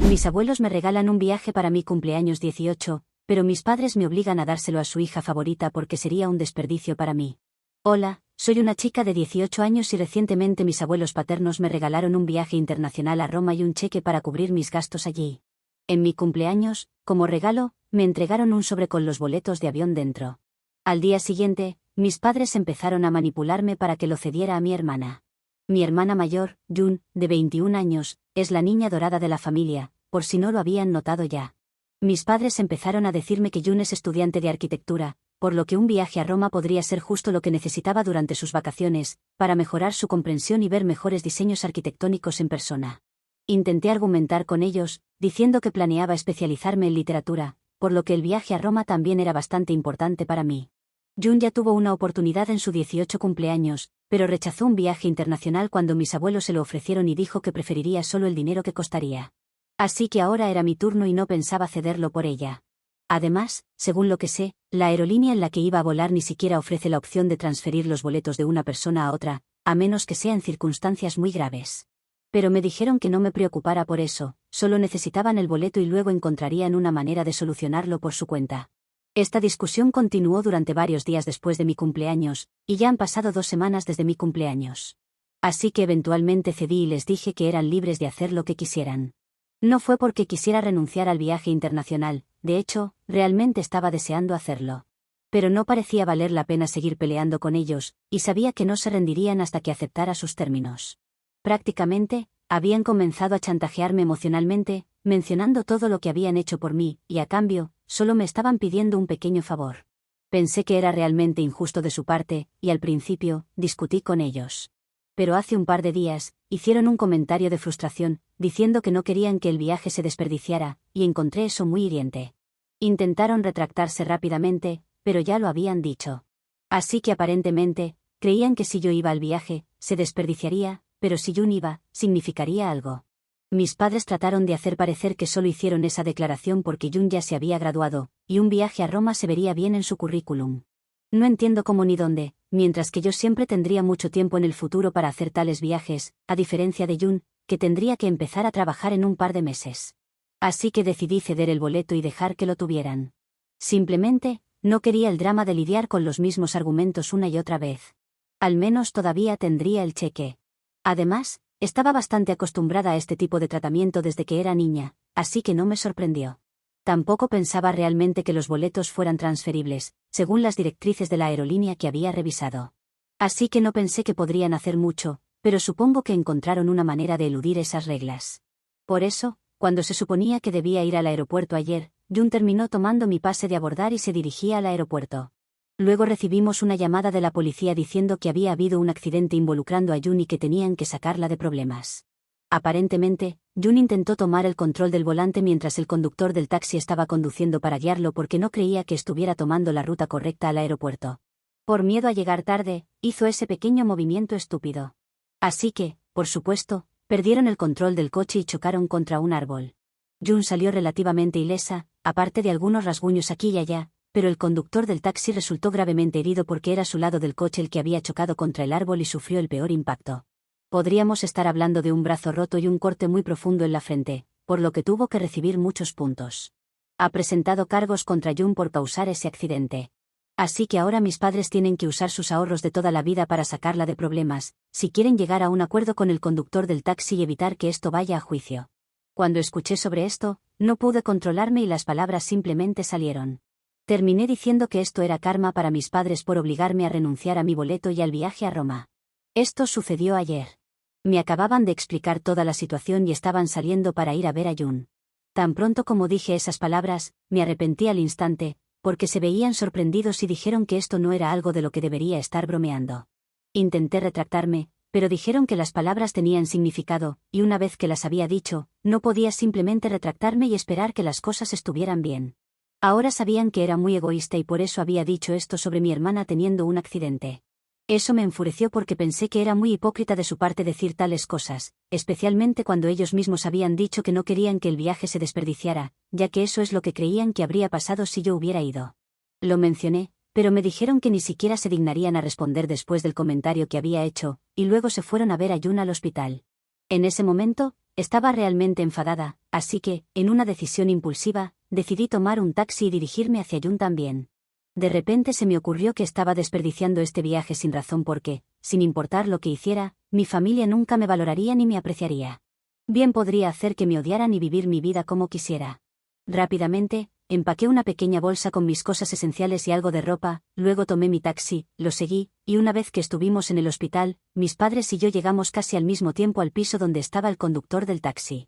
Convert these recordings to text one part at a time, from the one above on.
Mis abuelos me regalan un viaje para mi cumpleaños 18, pero mis padres me obligan a dárselo a su hija favorita porque sería un desperdicio para mí. Hola, soy una chica de 18 años y recientemente mis abuelos paternos me regalaron un viaje internacional a Roma y un cheque para cubrir mis gastos allí. En mi cumpleaños, como regalo, me entregaron un sobre con los boletos de avión dentro. Al día siguiente, mis padres empezaron a manipularme para que lo cediera a mi hermana. Mi hermana mayor, June, de 21 años, es la niña dorada de la familia, por si no lo habían notado ya. Mis padres empezaron a decirme que June es estudiante de arquitectura, por lo que un viaje a Roma podría ser justo lo que necesitaba durante sus vacaciones, para mejorar su comprensión y ver mejores diseños arquitectónicos en persona. Intenté argumentar con ellos, diciendo que planeaba especializarme en literatura, por lo que el viaje a Roma también era bastante importante para mí. June ya tuvo una oportunidad en su 18 cumpleaños, pero rechazó un viaje internacional cuando mis abuelos se lo ofrecieron y dijo que preferiría solo el dinero que costaría. Así que ahora era mi turno y no pensaba cederlo por ella. Además, según lo que sé, la aerolínea en la que iba a volar ni siquiera ofrece la opción de transferir los boletos de una persona a otra, a menos que sean circunstancias muy graves. Pero me dijeron que no me preocupara por eso, solo necesitaban el boleto y luego encontrarían una manera de solucionarlo por su cuenta. Esta discusión continuó durante varios días después de mi cumpleaños, y ya han pasado 2 semanas desde mi cumpleaños. Así que eventualmente cedí y les dije que eran libres de hacer lo que quisieran. No fue porque quisiera renunciar al viaje internacional, de hecho, realmente estaba deseando hacerlo. Pero no parecía valer la pena seguir peleando con ellos, y sabía que no se rendirían hasta que aceptara sus términos. Prácticamente, habían comenzado a chantajearme emocionalmente, mencionando todo lo que habían hecho por mí, y a cambio, solo me estaban pidiendo un pequeño favor. Pensé que era realmente injusto de su parte, y al principio, discutí con ellos. Pero hace un par de días, hicieron un comentario de frustración, diciendo que no querían que el viaje se desperdiciara, y encontré eso muy hiriente. Intentaron retractarse rápidamente, pero ya lo habían dicho. Así que aparentemente, creían que si yo iba al viaje, se desperdiciaría, pero si June iba, significaría algo. Mis padres trataron de hacer parecer que solo hicieron esa declaración porque June ya se había graduado, y un viaje a Roma se vería bien en su currículum. No entiendo cómo ni dónde, mientras que yo siempre tendría mucho tiempo en el futuro para hacer tales viajes, a diferencia de June, que tendría que empezar a trabajar en un par de meses. Así que decidí ceder el boleto y dejar que lo tuvieran. Simplemente, no quería el drama de lidiar con los mismos argumentos una y otra vez. Al menos todavía tendría el cheque. Además, estaba bastante acostumbrada a este tipo de tratamiento desde que era niña, así que no me sorprendió. Tampoco pensaba realmente que los boletos fueran transferibles, según las directrices de la aerolínea que había revisado. Así que no pensé que podrían hacer mucho, pero supongo que encontraron una manera de eludir esas reglas. Por eso, cuando se suponía que debía ir al aeropuerto ayer, June terminó tomando mi pase de abordar y se dirigía al aeropuerto. Luego recibimos una llamada de la policía diciendo que había habido un accidente involucrando a June y que tenían que sacarla de problemas. Aparentemente, June intentó tomar el control del volante mientras el conductor del taxi estaba conduciendo para guiarlo porque no creía que estuviera tomando la ruta correcta al aeropuerto. Por miedo a llegar tarde, hizo ese pequeño movimiento estúpido. Así que, por supuesto, perdieron el control del coche y chocaron contra un árbol. June salió relativamente ilesa, aparte de algunos rasguños aquí y allá, pero el conductor del taxi resultó gravemente herido porque era su lado del coche el que había chocado contra el árbol y sufrió el peor impacto. Podríamos estar hablando de un brazo roto y un corte muy profundo en la frente, por lo que tuvo que recibir muchos puntos. Ha presentado cargos contra June por causar ese accidente. Así que ahora mis padres tienen que usar sus ahorros de toda la vida para sacarla de problemas, si quieren llegar a un acuerdo con el conductor del taxi y evitar que esto vaya a juicio. Cuando escuché sobre esto, no pude controlarme y las palabras simplemente salieron. Terminé diciendo que esto era karma para mis padres por obligarme a renunciar a mi boleto y al viaje a Roma. Esto sucedió ayer. Me acababan de explicar toda la situación y estaban saliendo para ir a ver a June. Tan pronto como dije esas palabras, me arrepentí al instante, porque se veían sorprendidos y dijeron que esto no era algo de lo que debería estar bromeando. Intenté retractarme, pero dijeron que las palabras tenían significado, y una vez que las había dicho, no podía simplemente retractarme y esperar que las cosas estuvieran bien. Ahora sabían que era muy egoísta y por eso había dicho esto sobre mi hermana teniendo un accidente. Eso me enfureció porque pensé que era muy hipócrita de su parte decir tales cosas, especialmente cuando ellos mismos habían dicho que no querían que el viaje se desperdiciara, ya que eso es lo que creían que habría pasado si yo hubiera ido. Lo mencioné, pero me dijeron que ni siquiera se dignarían a responder después del comentario que había hecho, y luego se fueron a ver a June al hospital. En ese momento, estaba realmente enfadada, así que, en una decisión impulsiva, decidí tomar un taxi y dirigirme hacia Jun también. De repente se me ocurrió que estaba desperdiciando este viaje sin razón porque, sin importar lo que hiciera, mi familia nunca me valoraría ni me apreciaría. Bien podría hacer que me odiaran y vivir mi vida como quisiera. Rápidamente, empaqué una pequeña bolsa con mis cosas esenciales y algo de ropa, luego tomé mi taxi, lo seguí, y una vez que estuvimos en el hospital, mis padres y yo llegamos casi al mismo tiempo al piso donde estaba el conductor del taxi.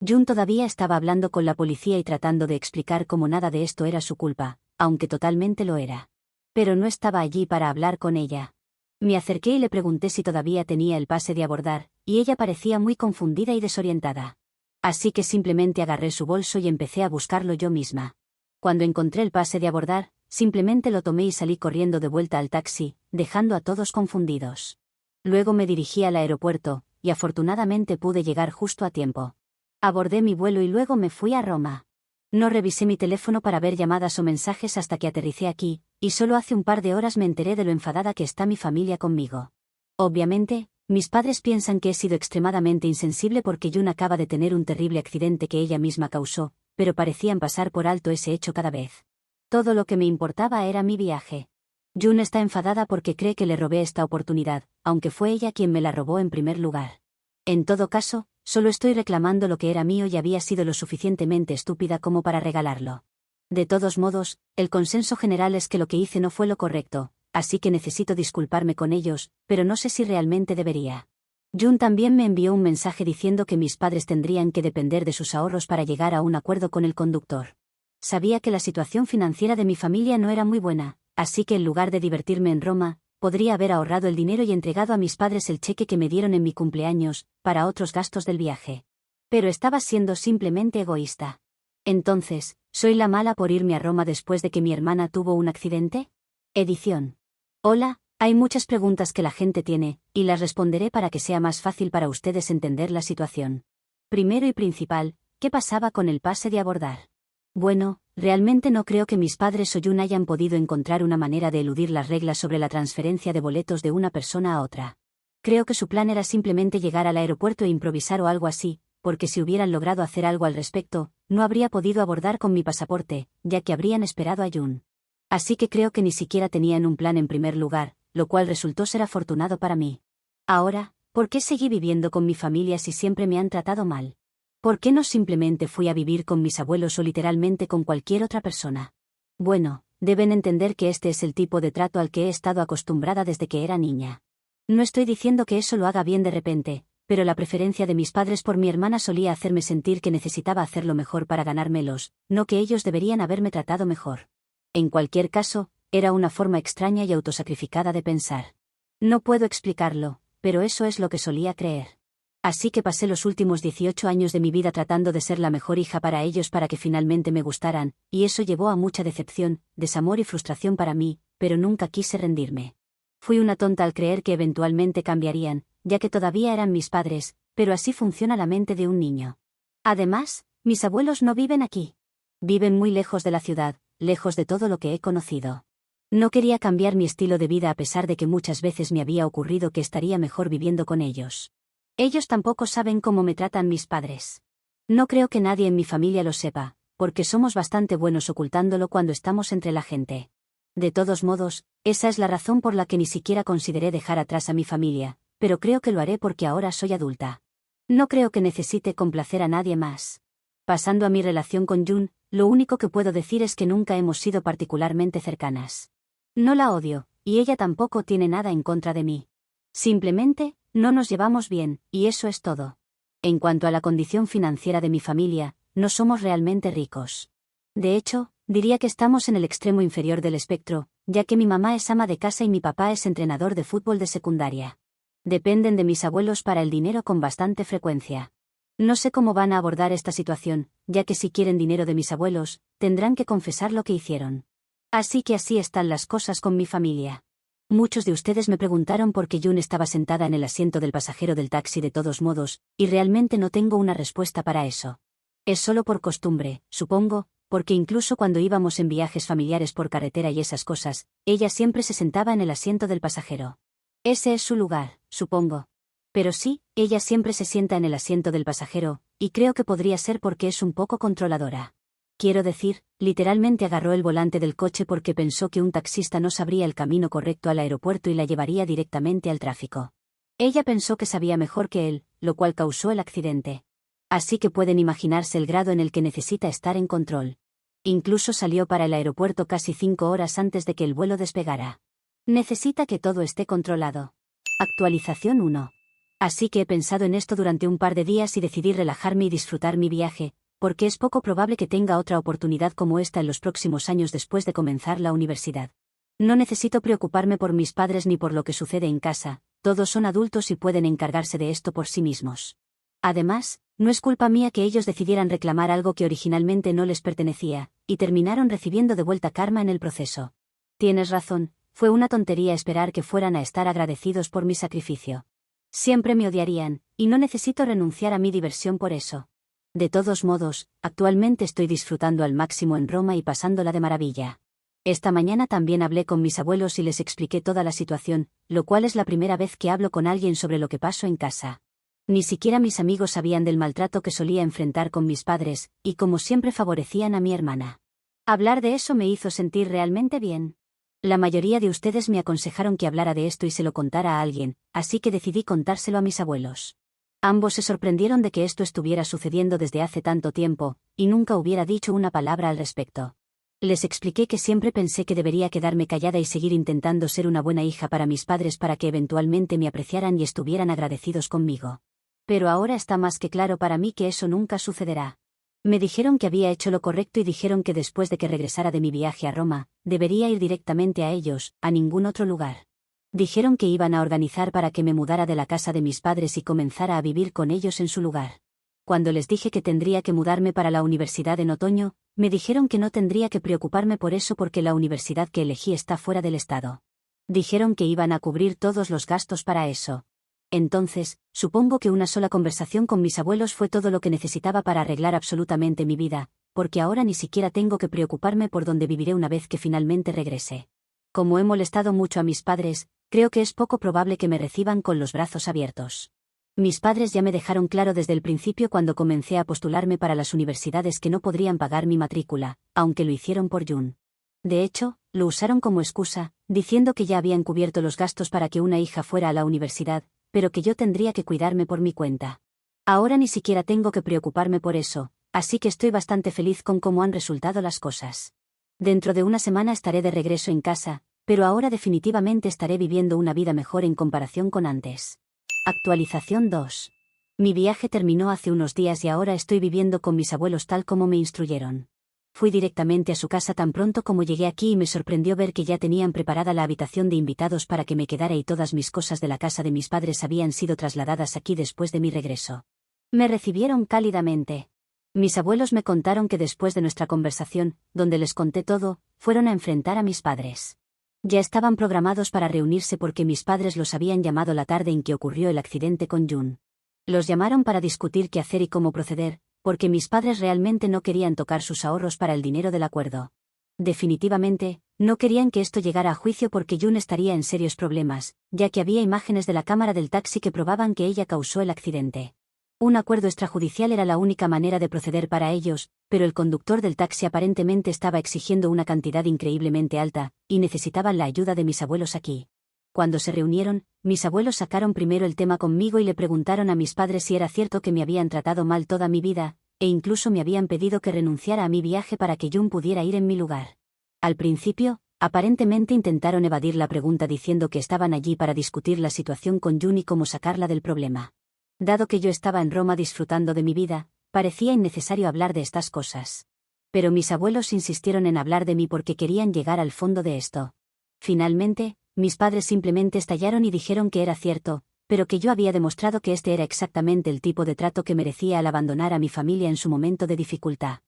Jun todavía estaba hablando con la policía y tratando de explicar cómo nada de esto era su culpa, aunque totalmente lo era. Pero no estaba allí para hablar con ella. Me acerqué y le pregunté si todavía tenía el pase de abordar, y ella parecía muy confundida y desorientada. Así que simplemente agarré su bolso y empecé a buscarlo yo misma. Cuando encontré el pase de abordar, simplemente lo tomé y salí corriendo de vuelta al taxi, dejando a todos confundidos. Luego me dirigí al aeropuerto, y afortunadamente pude llegar justo a tiempo. Abordé mi vuelo y luego me fui a Roma. No revisé mi teléfono para ver llamadas o mensajes hasta que aterricé aquí, y solo hace un par de horas me enteré de lo enfadada que está mi familia conmigo. Obviamente, mis padres piensan que he sido extremadamente insensible porque Jun acaba de tener un terrible accidente que ella misma causó, pero parecían pasar por alto ese hecho cada vez. Todo lo que me importaba era mi viaje. Jun está enfadada porque cree que le robé esta oportunidad, aunque fue ella quien me la robó en primer lugar. En todo caso, solo estoy reclamando lo que era mío y había sido lo suficientemente estúpida como para regalarlo. De todos modos, el consenso general es que lo que hice no fue lo correcto, así que necesito disculparme con ellos, pero no sé si realmente debería. Jun también me envió un mensaje diciendo que mis padres tendrían que depender de sus ahorros para llegar a un acuerdo con el conductor. Sabía que la situación financiera de mi familia no era muy buena, así que en lugar de divertirme en Roma, podría haber ahorrado el dinero y entregado a mis padres el cheque que me dieron en mi cumpleaños, para otros gastos del viaje. Pero estaba siendo simplemente egoísta. Entonces, ¿soy la mala por irme a Roma después de que mi hermana tuvo un accidente? Edición. Hola, hay muchas preguntas que la gente tiene, y las responderé para que sea más fácil para ustedes entender la situación. Primero y principal, ¿qué pasaba con el pase de abordar? Bueno, realmente no creo que mis padres o Jun hayan podido encontrar una manera de eludir las reglas sobre la transferencia de boletos de una persona a otra. Creo que su plan era simplemente llegar al aeropuerto e improvisar o algo así, porque si hubieran logrado hacer algo al respecto, no habría podido abordar con mi pasaporte, ya que habrían esperado a Jun. Así que creo que ni siquiera tenían un plan en primer lugar, lo cual resultó ser afortunado para mí. Ahora, ¿por qué seguí viviendo con mi familia si siempre me han tratado mal? ¿Por qué no simplemente fui a vivir con mis abuelos o literalmente con cualquier otra persona? Bueno, deben entender que este es el tipo de trato al que he estado acostumbrada desde que era niña. No estoy diciendo que eso lo haga bien de repente, pero la preferencia de mis padres por mi hermana solía hacerme sentir que necesitaba hacerlo mejor para ganármelos, no que ellos deberían haberme tratado mejor. En cualquier caso, era una forma extraña y autosacrificada de pensar. No puedo explicarlo, pero eso es lo que solía creer. Así que pasé los últimos 18 años de mi vida tratando de ser la mejor hija para ellos para que finalmente me gustaran, y eso llevó a mucha decepción, desamor y frustración para mí, pero nunca quise rendirme. Fui una tonta al creer que eventualmente cambiarían, ya que todavía eran mis padres, pero así funciona la mente de un niño. Además, mis abuelos no viven aquí. Viven muy lejos de la ciudad, lejos de todo lo que he conocido. No quería cambiar mi estilo de vida a pesar de que muchas veces me había ocurrido que estaría mejor viviendo con ellos. Ellos tampoco saben cómo me tratan mis padres. No creo que nadie en mi familia lo sepa, porque somos bastante buenos ocultándolo cuando estamos entre la gente. De todos modos, esa es la razón por la que ni siquiera consideré dejar atrás a mi familia, pero creo que lo haré porque ahora soy adulta. No creo que necesite complacer a nadie más. Pasando a mi relación con Jun, lo único que puedo decir es que nunca hemos sido particularmente cercanas. No la odio, y ella tampoco tiene nada en contra de mí. Simplemente, no nos llevamos bien, y eso es todo. En cuanto a la condición financiera de mi familia, no somos realmente ricos. De hecho, diría que estamos en el extremo inferior del espectro, ya que mi mamá es ama de casa y mi papá es entrenador de fútbol de secundaria. Dependen de mis abuelos para el dinero con bastante frecuencia. No sé cómo van a abordar esta situación, ya que si quieren dinero de mis abuelos, tendrán que confesar lo que hicieron. Así que así están las cosas con mi familia. Muchos de ustedes me preguntaron por qué Jun estaba sentada en el asiento del pasajero del taxi de todos modos, y realmente no tengo una respuesta para eso. Es solo por costumbre, supongo, porque incluso cuando íbamos en viajes familiares por carretera y esas cosas, ella siempre se sentaba en el asiento del pasajero. Ese es su lugar, supongo. Pero sí, ella siempre se sienta en el asiento del pasajero, y creo que podría ser porque es un poco controladora. Quiero decir, literalmente agarró el volante del coche porque pensó que un taxista no sabría el camino correcto al aeropuerto y la llevaría directamente al tráfico. Ella pensó que sabía mejor que él, lo cual causó el accidente. Así que pueden imaginarse el grado en el que necesita estar en control. Incluso salió para el aeropuerto casi 5 horas antes de que el vuelo despegara. Necesita que todo esté controlado. Actualización 1. Así que he pensado en esto durante un par de días y decidí relajarme y disfrutar mi viaje, porque es poco probable que tenga otra oportunidad como esta en los próximos años después de comenzar la universidad. No necesito preocuparme por mis padres ni por lo que sucede en casa, todos son adultos y pueden encargarse de esto por sí mismos. Además, no es culpa mía que ellos decidieran reclamar algo que originalmente no les pertenecía, y terminaron recibiendo de vuelta karma en el proceso. Tienes razón, fue una tontería esperar que fueran a estar agradecidos por mi sacrificio. Siempre me odiarían, y no necesito renunciar a mi diversión por eso. De todos modos, actualmente estoy disfrutando al máximo en Roma y pasándola de maravilla. Esta mañana también hablé con mis abuelos y les expliqué toda la situación, lo cual es la primera vez que hablo con alguien sobre lo que pasó en casa. Ni siquiera mis amigos sabían del maltrato que solía enfrentar con mis padres, y como siempre favorecían a mi hermana. Hablar de eso me hizo sentir realmente bien. La mayoría de ustedes me aconsejaron que hablara de esto y se lo contara a alguien, así que decidí contárselo a mis abuelos. Ambos se sorprendieron de que esto estuviera sucediendo desde hace tanto tiempo, y nunca hubiera dicho una palabra al respecto. Les expliqué que siempre pensé que debería quedarme callada y seguir intentando ser una buena hija para mis padres para que eventualmente me apreciaran y estuvieran agradecidos conmigo. Pero ahora está más que claro para mí que eso nunca sucederá. Me dijeron que había hecho lo correcto y dijeron que después de que regresara de mi viaje a Roma, debería ir directamente a ellos, a ningún otro lugar. Dijeron que iban a organizar para que me mudara de la casa de mis padres y comenzara a vivir con ellos en su lugar. Cuando les dije que tendría que mudarme para la universidad en otoño, me dijeron que no tendría que preocuparme por eso porque la universidad que elegí está fuera del estado. Dijeron que iban a cubrir todos los gastos para eso. Entonces, supongo que una sola conversación con mis abuelos fue todo lo que necesitaba para arreglar absolutamente mi vida, porque ahora ni siquiera tengo que preocuparme por dónde viviré una vez que finalmente regrese. Como he molestado mucho a mis padres, creo que es poco probable que me reciban con los brazos abiertos. Mis padres ya me dejaron claro desde el principio cuando comencé a postularme para las universidades que no podrían pagar mi matrícula, aunque lo hicieron por Jun. De hecho, lo usaron como excusa, diciendo que ya habían cubierto los gastos para que una hija fuera a la universidad, pero que yo tendría que cuidarme por mi cuenta. Ahora ni siquiera tengo que preocuparme por eso, así que estoy bastante feliz con cómo han resultado las cosas. Dentro de una semana estaré de regreso en casa, pero ahora definitivamente estaré viviendo una vida mejor en comparación con antes. Actualización 2. Mi viaje terminó hace unos días y ahora estoy viviendo con mis abuelos tal como me instruyeron. Fui directamente a su casa tan pronto como llegué aquí y me sorprendió ver que ya tenían preparada la habitación de invitados para que me quedara y todas mis cosas de la casa de mis padres habían sido trasladadas aquí después de mi regreso. Me recibieron cálidamente. Mis abuelos me contaron que después de nuestra conversación, donde les conté todo, fueron a enfrentar a mis padres. Ya estaban programados para reunirse porque mis padres los habían llamado la tarde en que ocurrió el accidente con Jun. Los llamaron para discutir qué hacer y cómo proceder, porque mis padres realmente no querían tocar sus ahorros para el dinero del acuerdo. Definitivamente, no querían que esto llegara a juicio porque Jun estaría en serios problemas, ya que había imágenes de la cámara del taxi que probaban que ella causó el accidente. Un acuerdo extrajudicial era la única manera de proceder para ellos, pero el conductor del taxi aparentemente estaba exigiendo una cantidad increíblemente alta, y necesitaban la ayuda de mis abuelos aquí. Cuando se reunieron, mis abuelos sacaron primero el tema conmigo y le preguntaron a mis padres si era cierto que me habían tratado mal toda mi vida, e incluso me habían pedido que renunciara a mi viaje para que Jun pudiera ir en mi lugar. Al principio, aparentemente intentaron evadir la pregunta diciendo que estaban allí para discutir la situación con Jun y cómo sacarla del problema. Dado que yo estaba en Roma disfrutando de mi vida, parecía innecesario hablar de estas cosas. Pero mis abuelos insistieron en hablar de mí porque querían llegar al fondo de esto. Finalmente, mis padres simplemente estallaron y dijeron que era cierto, pero que yo había demostrado que este era exactamente el tipo de trato que merecía al abandonar a mi familia en su momento de dificultad.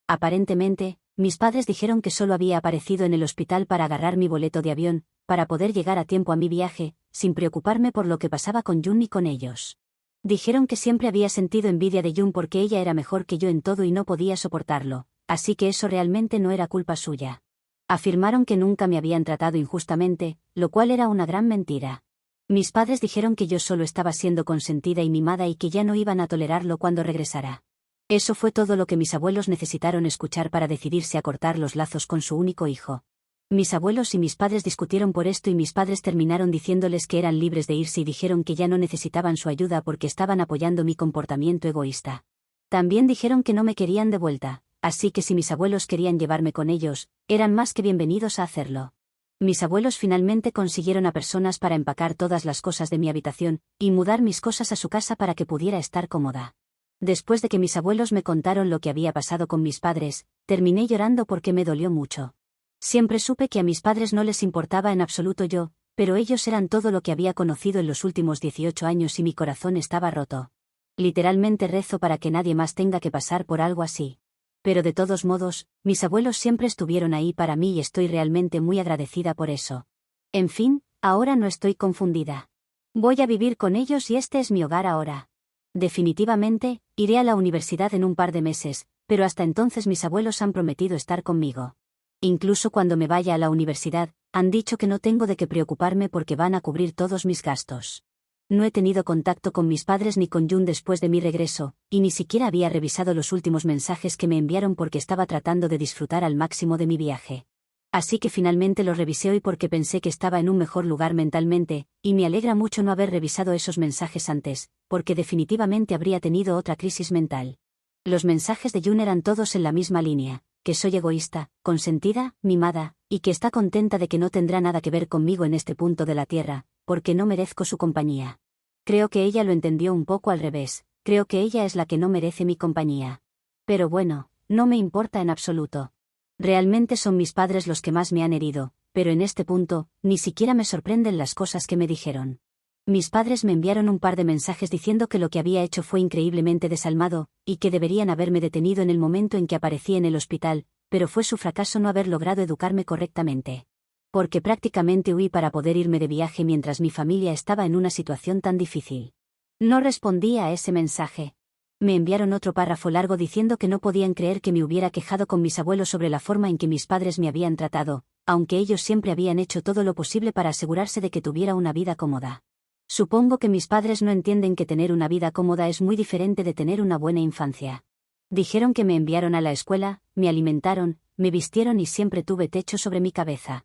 Aparentemente, mis padres dijeron que solo había aparecido en el hospital para agarrar mi boleto de avión, para poder llegar a tiempo a mi viaje, sin preocuparme por lo que pasaba con Jun ni con ellos. Dijeron que siempre había sentido envidia de Jun porque ella era mejor que yo en todo y no podía soportarlo, así que eso realmente no era culpa suya. Afirmaron que nunca me habían tratado injustamente, lo cual era una gran mentira. Mis padres dijeron que yo solo estaba siendo consentida y mimada y que ya no iban a tolerarlo cuando regresara. Eso fue todo lo que mis abuelos necesitaron escuchar para decidirse a cortar los lazos con su único hijo. Mis abuelos y mis padres discutieron por esto y mis padres terminaron diciéndoles que eran libres de irse y dijeron que ya no necesitaban su ayuda porque estaban apoyando mi comportamiento egoísta. También dijeron que no me querían de vuelta, así que si mis abuelos querían llevarme con ellos, eran más que bienvenidos a hacerlo. Mis abuelos finalmente consiguieron a personas para empacar todas las cosas de mi habitación y mudar mis cosas a su casa para que pudiera estar cómoda. Después de que mis abuelos me contaron lo que había pasado con mis padres, terminé llorando porque me dolió mucho. Siempre supe que a mis padres no les importaba en absoluto yo, pero ellos eran todo lo que había conocido en los últimos 18 años y mi corazón estaba roto. Literalmente rezo para que nadie más tenga que pasar por algo así. Pero de todos modos, mis abuelos siempre estuvieron ahí para mí y estoy realmente muy agradecida por eso. En fin, ahora no estoy confundida. Voy a vivir con ellos y este es mi hogar ahora. Definitivamente, iré a la universidad en un par de meses, pero hasta entonces mis abuelos han prometido estar conmigo. Incluso cuando me vaya a la universidad, han dicho que no tengo de qué preocuparme porque van a cubrir todos mis gastos. No he tenido contacto con mis padres ni con Jun después de mi regreso, y ni siquiera había revisado los últimos mensajes que me enviaron porque estaba tratando de disfrutar al máximo de mi viaje. Así que finalmente los revisé hoy porque pensé que estaba en un mejor lugar mentalmente, y me alegra mucho no haber revisado esos mensajes antes, porque definitivamente habría tenido otra crisis mental. Los mensajes de Jun eran todos en la misma línea, que soy egoísta, consentida, mimada, y que está contenta de que no tendrá nada que ver conmigo en este punto de la tierra, porque no merezco su compañía. Creo que ella lo entendió un poco al revés, creo que ella es la que no merece mi compañía. Pero bueno, no me importa en absoluto. Realmente son mis padres los que más me han herido, pero en este punto, ni siquiera me sorprenden las cosas que me dijeron. Mis padres me enviaron un par de mensajes diciendo que lo que había hecho fue increíblemente desalmado, y que deberían haberme detenido en el momento en que aparecí en el hospital, pero fue su fracaso no haber logrado educarme correctamente. Porque prácticamente huí para poder irme de viaje mientras mi familia estaba en una situación tan difícil. No respondí a ese mensaje. Me enviaron otro párrafo largo diciendo que no podían creer que me hubiera quejado con mis abuelos sobre la forma en que mis padres me habían tratado, aunque ellos siempre habían hecho todo lo posible para asegurarse de que tuviera una vida cómoda. Supongo que mis padres no entienden que tener una vida cómoda es muy diferente de tener una buena infancia. Dijeron que me enviaron a la escuela, me alimentaron, me vistieron y siempre tuve techo sobre mi cabeza.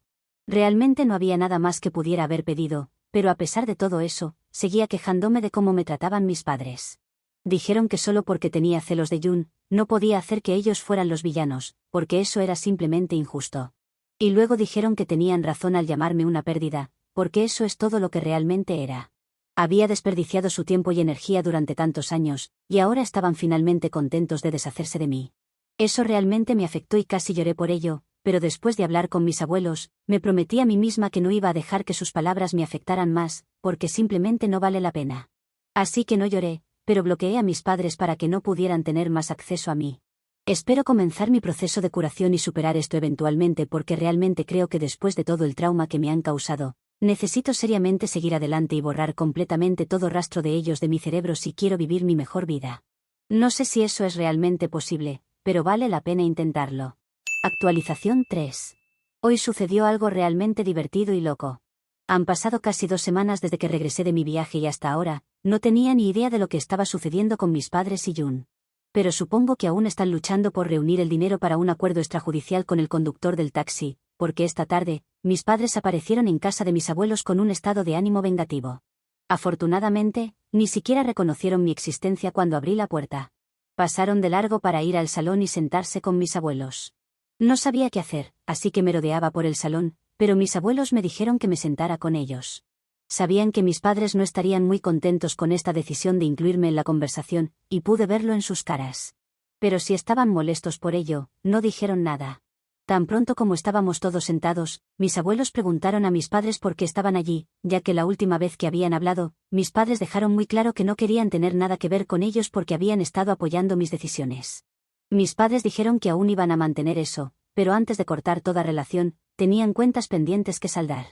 Realmente no había nada más que pudiera haber pedido, pero a pesar de todo eso, seguía quejándome de cómo me trataban mis padres. Dijeron que solo porque tenía celos de Jun, no podía hacer que ellos fueran los villanos, porque eso era simplemente injusto. Y luego dijeron que tenían razón al llamarme una pérdida, porque eso es todo lo que realmente era. Había desperdiciado su tiempo y energía durante tantos años, y ahora estaban finalmente contentos de deshacerse de mí. Eso realmente me afectó y casi lloré por ello, pero después de hablar con mis abuelos, me prometí a mí misma que no iba a dejar que sus palabras me afectaran más, porque simplemente no vale la pena. Así que no lloré, pero bloqueé a mis padres para que no pudieran tener más acceso a mí. Espero comenzar mi proceso de curación y superar esto eventualmente porque realmente creo que después de todo el trauma que me han causado, necesito seriamente seguir adelante y borrar completamente todo rastro de ellos de mi cerebro si quiero vivir mi mejor vida. No sé si eso es realmente posible, pero vale la pena intentarlo. Actualización 3. Hoy sucedió algo realmente divertido y loco. Han pasado casi 2 semanas desde que regresé de mi viaje y hasta ahora, no tenía ni idea de lo que estaba sucediendo con mis padres y Jun. Pero supongo que aún están luchando por reunir el dinero para un acuerdo extrajudicial con el conductor del taxi, porque esta tarde, mis padres aparecieron en casa de mis abuelos con un estado de ánimo vengativo. Afortunadamente, ni siquiera reconocieron mi existencia cuando abrí la puerta. Pasaron de largo para ir al salón y sentarse con mis abuelos. No sabía qué hacer, así que merodeaba por el salón, pero mis abuelos me dijeron que me sentara con ellos. Sabían que mis padres no estarían muy contentos con esta decisión de incluirme en la conversación, y pude verlo en sus caras. Pero si estaban molestos por ello, no dijeron nada. Tan pronto como estábamos todos sentados, mis abuelos preguntaron a mis padres por qué estaban allí, ya que la última vez que habían hablado, mis padres dejaron muy claro que no querían tener nada que ver con ellos porque habían estado apoyando mis decisiones. Mis padres dijeron que aún iban a mantener eso, pero antes de cortar toda relación, tenían cuentas pendientes que saldar.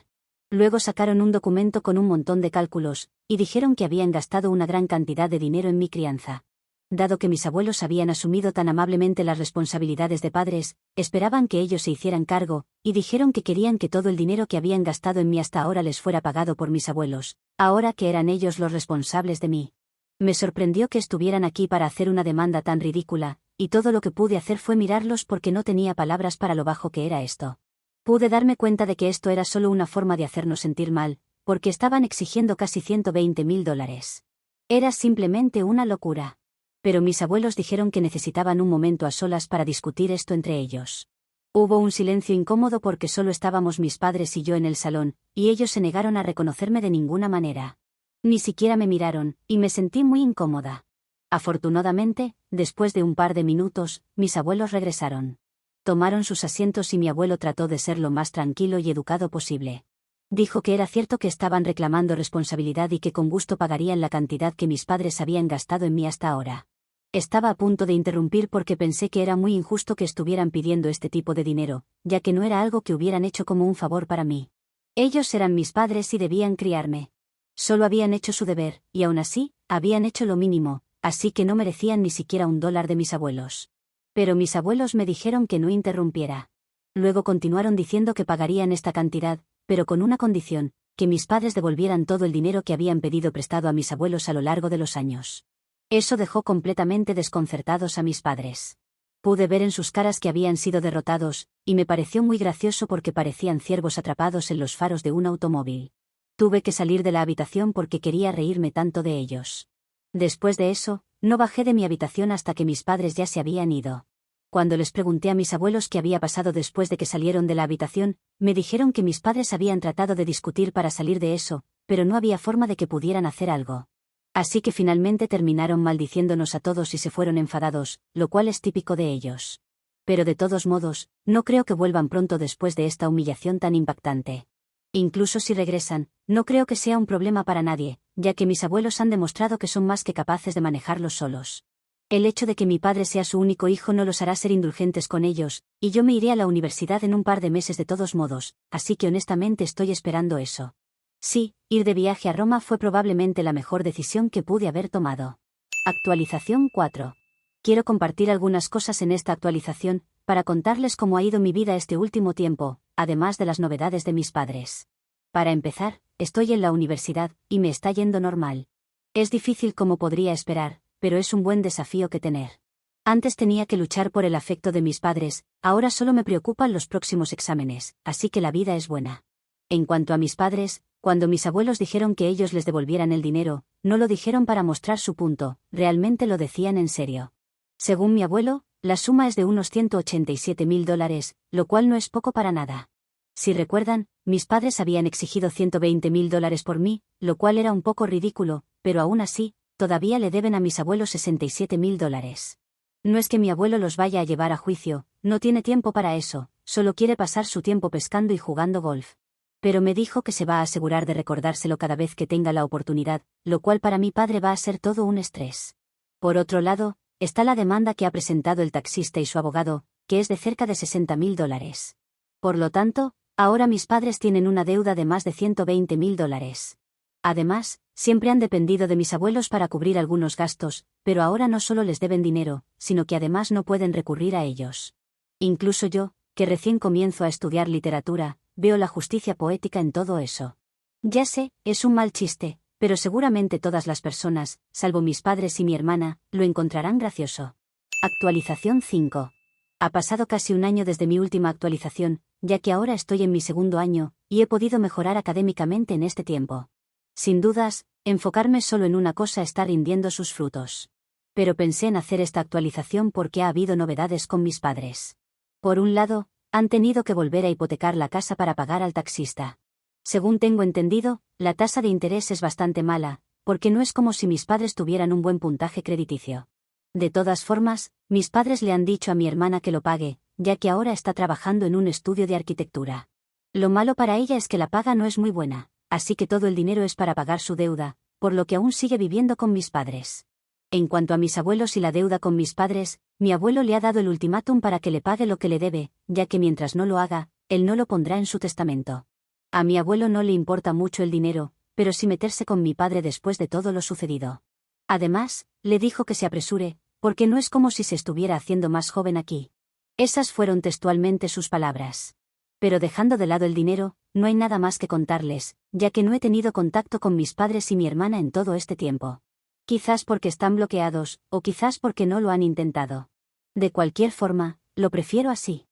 Luego sacaron un documento con un montón de cálculos, y dijeron que habían gastado una gran cantidad de dinero en mi crianza. Dado que mis abuelos habían asumido tan amablemente las responsabilidades de padres, esperaban que ellos se hicieran cargo, y dijeron que querían que todo el dinero que habían gastado en mí hasta ahora les fuera pagado por mis abuelos, ahora que eran ellos los responsables de mí. Me sorprendió que estuvieran aquí para hacer una demanda tan ridícula, y todo lo que pude hacer fue mirarlos porque no tenía palabras para lo bajo que era esto. Pude darme cuenta de que esto era solo una forma de hacernos sentir mal, porque estaban exigiendo casi $120.000. Era simplemente una locura. Pero mis abuelos dijeron que necesitaban un momento a solas para discutir esto entre ellos. Hubo un silencio incómodo porque solo estábamos mis padres y yo en el salón, y ellos se negaron a reconocerme de ninguna manera. Ni siquiera me miraron, y me sentí muy incómoda. Afortunadamente, después de un par de minutos, mis abuelos regresaron. Tomaron sus asientos y mi abuelo trató de ser lo más tranquilo y educado posible. Dijo que era cierto que estaban reclamando responsabilidad y que con gusto pagarían la cantidad que mis padres habían gastado en mí hasta ahora. Estaba a punto de interrumpir porque pensé que era muy injusto que estuvieran pidiendo este tipo de dinero, ya que no era algo que hubieran hecho como un favor para mí. Ellos eran mis padres y debían criarme. Solo habían hecho su deber, y aún así, habían hecho lo mínimo, así que no merecían ni siquiera $1 de mis abuelos. Pero mis abuelos me dijeron que no interrumpiera. Luego continuaron diciendo que pagarían esta cantidad, pero con una condición, que mis padres devolvieran todo el dinero que habían pedido prestado a mis abuelos a lo largo de los años. Eso dejó completamente desconcertados a mis padres. Pude ver en sus caras que habían sido derrotados, y me pareció muy gracioso porque parecían ciervos atrapados en los faros de un automóvil. Tuve que salir de la habitación porque quería reírme tanto de ellos. Después de eso, no bajé de mi habitación hasta que mis padres ya se habían ido. Cuando les pregunté a mis abuelos qué había pasado después de que salieron de la habitación, me dijeron que mis padres habían tratado de discutir para salir de eso, pero no había forma de que pudieran hacer algo. Así que finalmente terminaron maldiciéndonos a todos y se fueron enfadados, lo cual es típico de ellos. Pero de todos modos, no creo que vuelvan pronto después de esta humillación tan impactante. Incluso si regresan, no creo que sea un problema para nadie, ya que mis abuelos han demostrado que son más que capaces de manejarlos solos. El hecho de que mi padre sea su único hijo no los hará ser indulgentes con ellos, y yo me iré a la universidad en un par de meses de todos modos, así que honestamente estoy esperando eso. Sí, ir de viaje a Roma fue probablemente la mejor decisión que pude haber tomado. Actualización 4. Quiero compartir algunas cosas en esta actualización, para contarles cómo ha ido mi vida este último tiempo, además de las novedades de mis padres. Para empezar, estoy en la universidad, y me está yendo normal. Es difícil como podría esperar, pero es un buen desafío que tener. Antes tenía que luchar por el afecto de mis padres, ahora solo me preocupan los próximos exámenes, así que la vida es buena. En cuanto a mis padres, cuando mis abuelos dijeron que ellos les devolvieran el dinero, no lo dijeron para mostrar su punto, realmente lo decían en serio. Según mi abuelo, la suma es de unos $187.000, lo cual no es poco para nada. Si recuerdan, mis padres habían exigido $120.000 por mí, lo cual era un poco ridículo, pero aún así, todavía le deben a mis abuelos $67.000. No es que mi abuelo los vaya a llevar a juicio, no tiene tiempo para eso, solo quiere pasar su tiempo pescando y jugando golf. Pero me dijo que se va a asegurar de recordárselo cada vez que tenga la oportunidad, lo cual para mi padre va a ser todo un estrés. Por otro lado, está la demanda que ha presentado el taxista y su abogado, que es de cerca de $60.000. Por lo tanto, ahora mis padres tienen una deuda de más de $120.000. Además, siempre han dependido de mis abuelos para cubrir algunos gastos, pero ahora no solo les deben dinero, sino que además no pueden recurrir a ellos. Incluso yo, que recién comienzo a estudiar literatura, veo la justicia poética en todo eso. Ya sé, es un mal chiste, pero seguramente todas las personas, salvo mis padres y mi hermana, lo encontrarán gracioso. Actualización 5. Ha pasado casi un año desde mi última actualización, ya que ahora estoy en mi segundo año, y he podido mejorar académicamente en este tiempo. Sin dudas, enfocarme solo en una cosa está rindiendo sus frutos. Pero pensé en hacer esta actualización porque ha habido novedades con mis padres. Por un lado, han tenido que volver a hipotecar la casa para pagar al taxista. Según tengo entendido, la tasa de interés es bastante mala, porque no es como si mis padres tuvieran un buen puntaje crediticio. De todas formas, mis padres le han dicho a mi hermana que lo pague, ya que ahora está trabajando en un estudio de arquitectura. Lo malo para ella es que la paga no es muy buena, así que todo el dinero es para pagar su deuda, por lo que aún sigue viviendo con mis padres. En cuanto a mis abuelos y la deuda con mis padres, mi abuelo le ha dado el ultimátum para que le pague lo que le debe, ya que mientras no lo haga, él no lo pondrá en su testamento. A mi abuelo no le importa mucho el dinero, pero sí meterse con mi padre después de todo lo sucedido. Además, le dijo que se apresure, porque no es como si se estuviera haciendo más joven aquí. Esas fueron textualmente sus palabras. Pero dejando de lado el dinero, no hay nada más que contarles, ya que no he tenido contacto con mis padres y mi hermana en todo este tiempo. Quizás porque están bloqueados, o quizás porque no lo han intentado. De cualquier forma, lo prefiero así.